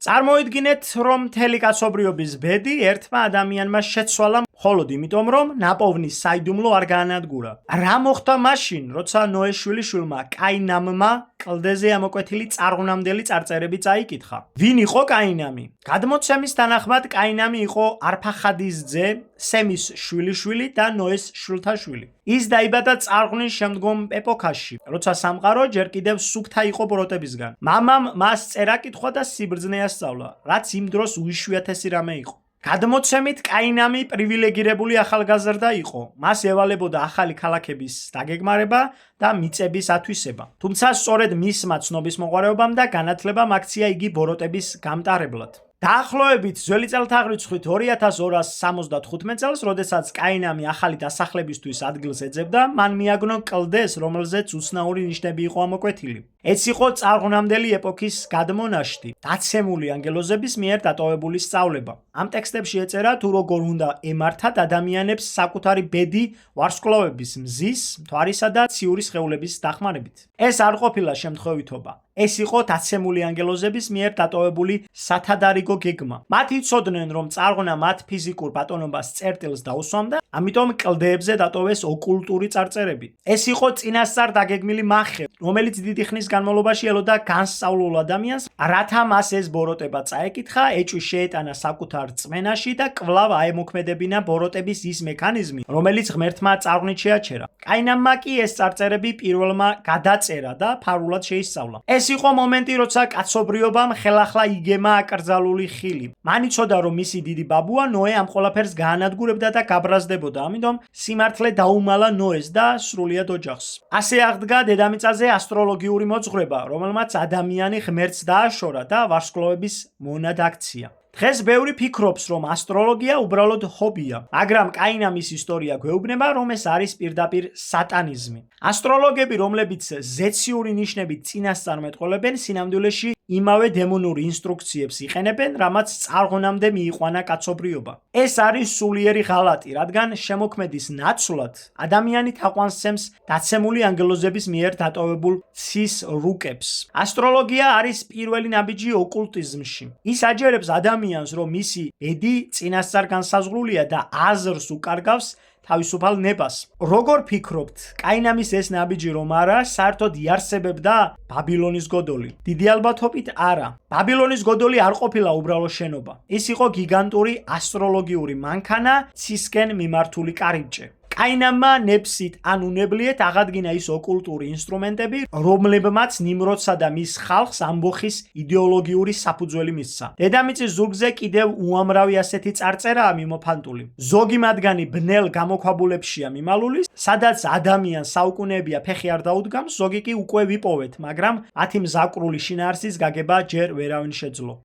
წარმოიდგინეთ, რომ მთელი კაცობრიობის ბედი ერთმა ადამიანმა შეცვალა მხოლოდ იმიტომ, რომ ნაპოვნის საიდუმლო არ გაანადგურა. რა მოხდა მაშინ, როცა ნოეს შვილიშვილმა კაინამმა კლდეზე ამოკვეთილი წარღვნამდელი წარწერები წაიკითხა? ვინ იყო კაინამი? გადმოცემის თანახმად კაინამი იყო არფახადის ძე, სემის შვილიშვილი და ნოეს შვილთაშვილი. ის დაიბადა წარღვნის შემდგომ ეპოქაში, როცა სამყარო ჯერ კიდევ სუფთა იყო ბოროტებისგან. მამამ მას წერა-კითხვა და სიბრძნე ასწავლა, რაც იმ დროს უიშვიათესი რამე იყო. გადმოცემით კაინამი პრივილეგირებული ახალგაზრდა იყო. მას ევალებოდა ახალი ქალაქების დაგეგმარება და მიწების ათვისება. თუმცა სწორედ მისმა ცნობისმოყვარეობამ და განათლებამ აქცია იგი ბოროტების გამტარებლად. დაახლოებით ძველი წელთაღრიცხვით 2275 წელს, როდესაც კაინამი ახალი დასახლებისთვის ადგილს ეძებდა, მან მიაგნო კლდეს, რომელზეც უცნაური ნიშნები იყო ამოკვეთილი. ეს იყო წარღვნამდელი ეპოქის გადმონაშთი, დაცემული ანგელოზების მიერ დატოვებული სწავლება. ამ ტექსტებში ეწერა თუ როგორ უნდა ემართათ ადამიანებს საკუთარი ბედი ვარსკვლავების, მზის, მთვარისა და ციური სხეულების დახმარებით. ეს არ ყოფილა შემთხვევითობა. ეს იყო დაცემული ანგელოზების მიერ დატოვებული სათადარიგო გეგმა. მათ იცოდნენ, რომ წარღვნა მათ ფიზიკურ ბატონობას წერტილს დაუსვამდა, ამიტომ კლდეებზე დატოვეს ოკულტური წარწერები. ეს იყო წინასწარ დაგეგმილი მახე, რომელიც დიდი ხნის განმავლობაში ელოდა განსწავლულ ადამიანს, რათა მას ეს ბოროტება წაეკითხა, ეჭვი შეეტანა საკუთარ რწმენაში და კვლავ აემოქმედებინა ბოროტების ის მექანიზმი, რომელიც ღმერთმა წარღვნით შეაჩერა. კაინამმა კი ეს წარწერები პირველმა გადაწერა და ფარულად შეისწავლა. ეს იყო მომენტი, როცა კაცობრიობამ ხელახლა იგემა აკრძალული ხილი. მან იცოდა, რომ მისი დიდი ბაბუა ნოე ამ ყველაფერს გაანადგურებდა და გაბრაზდებოდა, ამიტომ სიმართლე დაუმალა ნოეს და სრულიად ოჯახს. ასე აღდგა დედამიწაზე ასტროლოგიური მოძღვრება, რომელმაც ადამიანი ღმერთს დააშორა და ვარსკვლავების მონად აქცია. დღეს ბევრი ფიქრობს, რომ ასტროლოგია უბრალოდ ჰობია, მაგრამ კაინამის ისტორია გვეუბნება, რომ ეს არის პირდაპირ სატანიზმი. ასტროლოგები, რომლებიც ზეციური ნიშნებით წინასწარმეტყველებენ, სინამდვილეში იმავე დემონური ინსტრუქციებს იყენებენ, რამაც წარღვნამდე მიიყვანა კაცობრიობა. ეს არის სულიერი ღალატი, რადგან შემოქმედის ნაცვლად ადამიანი თაყვანს დაცემული ანგელოზების მიერ დატოვებულ ცის რუკებს. ასტროლოგია არის პირველი ნაბიჯი ოკულტიზმში. ის აჯერებს ადამიანს, რომ მისი ბედი წინასწარ განსაზღვრულია და აზრს უკარგავს თავისუფალ ნებას. როგორ ფიქრობთ, კაინამის ეს ნაბიჯი რომ არა, საერთოდ იარსებებდა ბაბილონის გოდოლი? დიდი ალბათობით არა. ბაბილონის გოდოლი არ ყოფილა უბრალო შენობა. ის იყო გიგანტური ასტროლოგიური მანქანა, ცისკენ მიმართული კარიბჭე. კაინამმა ნებსით ან უნებლიეთ აღადგინა ის ოკულტური ინსტრუმენტები, რომლებმაც ნიმროდსა და მის ხალხს ამბოხის იდეოლოგიური საფუძველი მისცა. დედამიწის ზურგზე კიდევ უამრავი ასეთი წარწერაა მიმოფანტული. ზოგი მათგანი ბნელ გამოქვაბულებშია მიმალული, სადაც ადამიანს საუკუნეებია ფეხი არ დაუდგამს, ზოგი კი უკვე ვიპოვეთ, მაგრამ მათი მზაკრული შინაარსის გაგება ჯერ ვერავინ შეძლო.